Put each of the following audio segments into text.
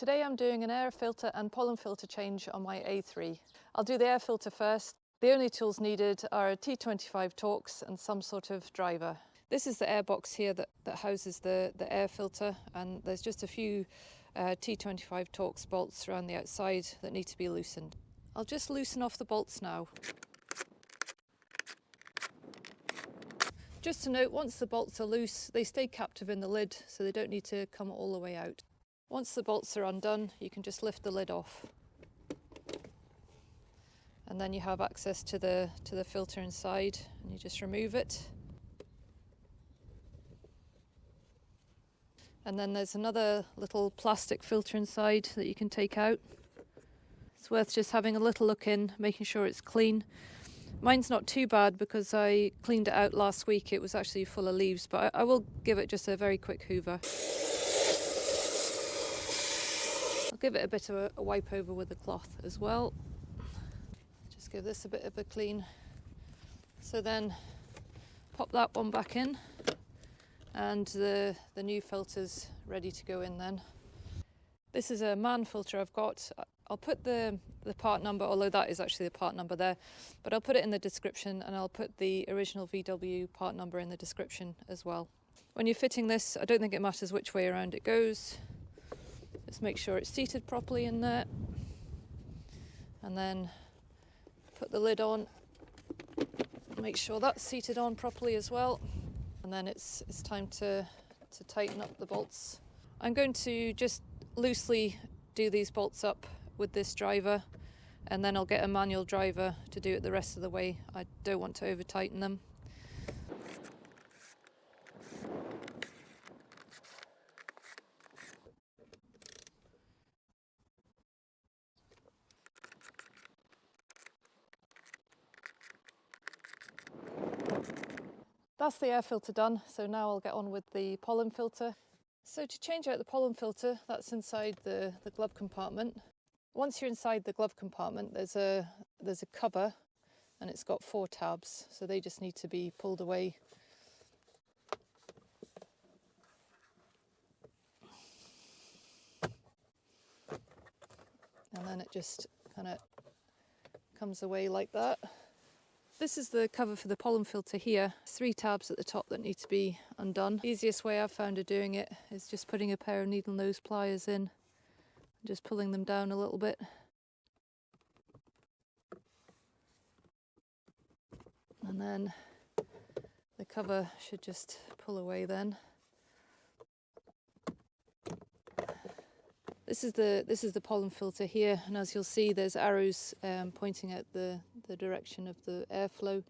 Today I'm doing an air filter and pollen filter change on my A3. I'll do the air filter first. The only tools needed are a T25 Torx and some sort of driver. This is the air box here that houses the air filter, and there's just a few T25 Torx bolts around the outside that need to be loosened. I'll just loosen off the bolts now. Just to note, once the bolts are loose, they stay captive in the lid, so they don't need to come all the way out. Once the bolts are undone, you can just lift the lid off. And then you have access to the filter inside, and you just remove it. And then there's another little plastic filter inside that you can take out. It's worth just having a little look in, making sure it's clean. Mine's not too bad because I cleaned it out last week. It was actually full of leaves, but I will give it just a very quick hoover. I'll give it a bit of a wipe over with the cloth as well. Just give this a bit of a clean. So then pop that one back in, and the new filter's ready to go in then. This is a Mann filter I've got. I'll put the part number, although that is actually the part number there, but I'll put it in the description, and I'll put the original VW part number in the description as well. When you're fitting this, I don't think it matters which way around it goes. Just make sure it's seated properly in there, and then put the lid on. Make sure that's seated on properly as well, and then it's time to tighten up the bolts. I'm going to just loosely do these bolts up with this driver, and then I'll get a manual driver to do it the rest of the way. I don't want to over tighten them. That's the air filter done, so now I'll get on with the pollen filter. So to change out the pollen filter, that's inside the glove compartment. Once you're inside the glove compartment, there's a cover, and it's got 4 tabs, so they just need to be pulled away. And then it just kind of comes away like that. This is the cover for the pollen filter here. 3 tabs at the top that need to be undone. The easiest way I've found of doing it is just putting a pair of needle nose pliers in and just pulling them down a little bit. And then the cover should just pull away then. This is the pollen filter here, and as you'll see, there's arrows pointing out the direction of the airflow.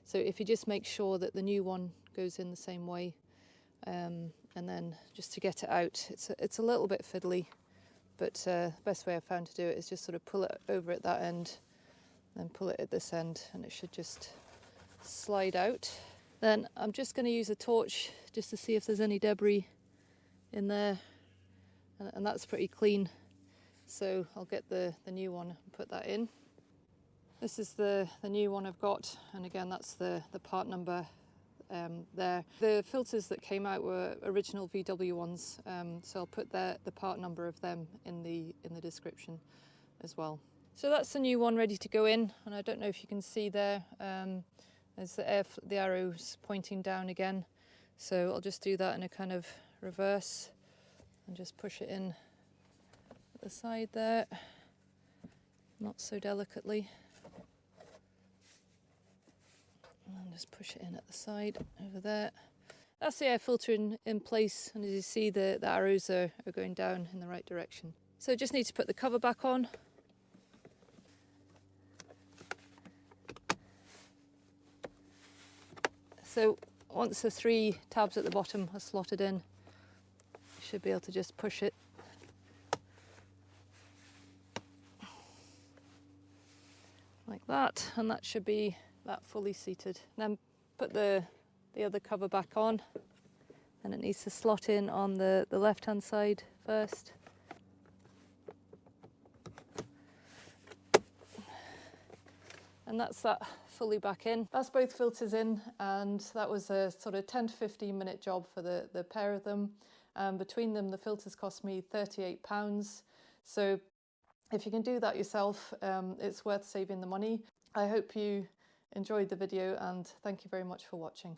So if you just make sure that the new one goes in the same way, and then just to get it out, it's a little bit fiddly, but the best way I've found to do it is just sort of pull it over at that end, then pull it at this end, and it should just slide out. Then I'm just going to use a torch just to see if there's any debris in there. And that's pretty clean, so I'll get the new one and put that in. This is the new one I've got, and again that's the part number there. The filters that came out were original VW ones, so I'll put the part number of them in the description as well. So that's the new one ready to go in, and I don't know if you can see there, there's the arrows pointing down again, so I'll just do that in a kind of reverse. And just push it in at the side there, not so delicately. And then just push it in at the side over there. That's the air filter in place, and as you see, the arrows are going down in the right direction. So just need to put the cover back on. So once the 3 tabs at the bottom are slotted in, should be able to just push it like that, and that should be that fully seated. Then put the other cover back on, and it needs to slot in on the left hand side first. And that's that fully back in. That's both filters in, and that was a sort of 10 to 15 minute job for the pair of them. Between them, the filters cost me £38. So if you can do that yourself, it's worth saving the money. I hope you enjoyed the video, and thank you very much for watching.